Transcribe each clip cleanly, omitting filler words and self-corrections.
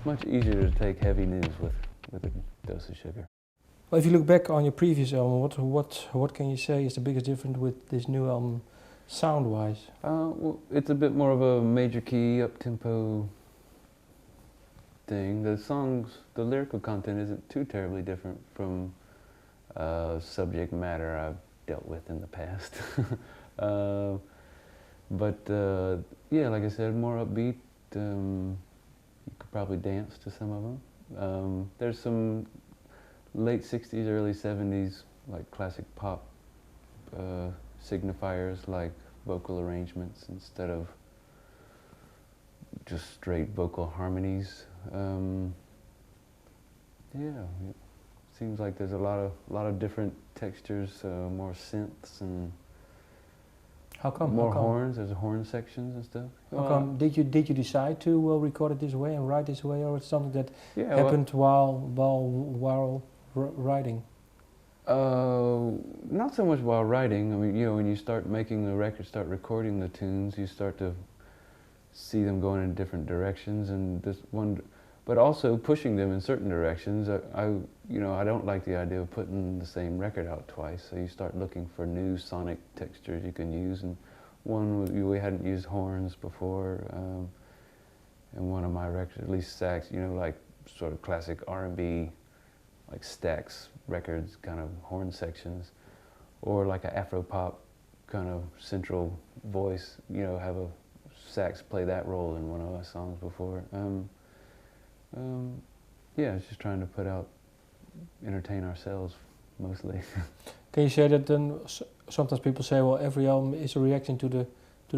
much easier to take heavy news with a dose of sugar. Well, if you look back on your previous album, what can you say is the biggest difference with this new album, sound-wise? Well, it's a bit more of a major key, up-tempo thing. The songs, the lyrical content isn't too terribly different from subject matter I've dealt with in the past. But yeah, like I said, more upbeat. You could probably dance to some of them. There's some late 60s, early 70s, like classic pop signifiers, like vocal arrangements instead of just straight vocal harmonies. Yeah, it seems like there's a lot of different textures, more synths and How come? more horns. There's horn sections and stuff. How come? Did you decide to record it this way and write this way, or it's something that Yeah, happened while writing? Not so much while writing. I mean, you know, when you start making the record, start recording the tunes, you start to see them going in different directions, and this one, but also pushing them in certain directions. I don't like the idea of putting the same record out twice. So you start looking for new sonic textures you can use, and we hadn't used horns before. In one of my records, at least sax, you know, like sort of classic R&B, like Stax records, kind of horn sections, or like an Afro-pop kind of central voice, you know, have a sax play that role in one of our songs before. Yeah, it's just trying to entertain ourselves mostly. Can you say that then? Sometimes people say, well, every album is a reaction to the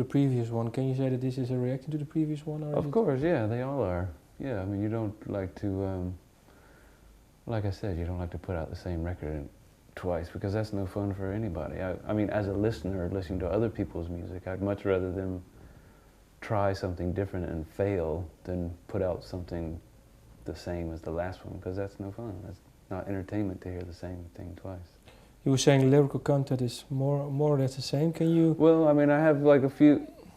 previous one. Can you say that this is a reaction to the previous one? Or Of course, yeah, they all are. Yeah, I mean, you don't like to, like I said, you don't like to put out the same record twice, because that's no fun for anybody. I mean, as a listener, listening to other people's music, I'd much rather them try something different and fail than put out something the same as the last one, because that's no fun. That's not entertainment to hear the same thing twice. You were saying lyrical content is more or less the same. Can you? Well, I mean, I have like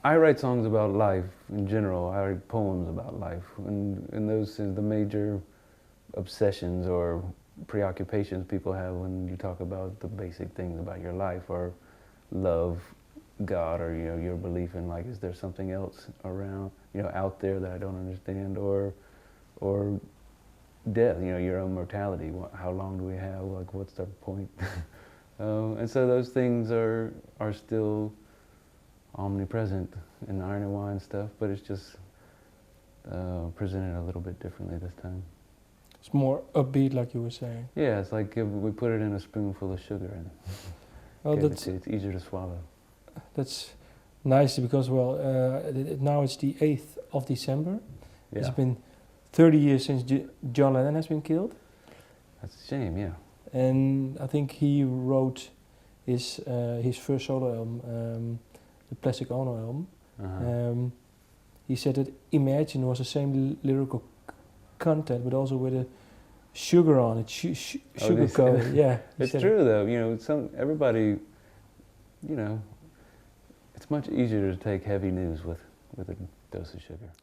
I write songs about life in general. I write poems about life, and those are the major obsessions or preoccupations people have when you talk about the basic things about your life, or love, God, or, you know, your belief in, like, is there something else around, you know, out there that I don't understand, or death, you know, your own mortality. How long do we have? Like, what's the point? And so those things are still omnipresent in the Iron and Wine stuff, but it's just presented a little bit differently this time. It's more upbeat, like you were saying. Yeah, it's like if we put it in a spoonful of sugar and Well, it's easier to swallow. That's nice, because, well, now it's the 8th of December. Yeah. It's been 30 years since John Lennon has been killed. That's a shame, yeah. And I think he wrote his first solo album, the Plastic Ono album. Uh-huh. He said that Imagine was the same lyrical content, but also with a sugar on it, sugar coated. Yeah, it's true though. You know, everybody, you know, it's much easier to take heavy news with a dose of sugar.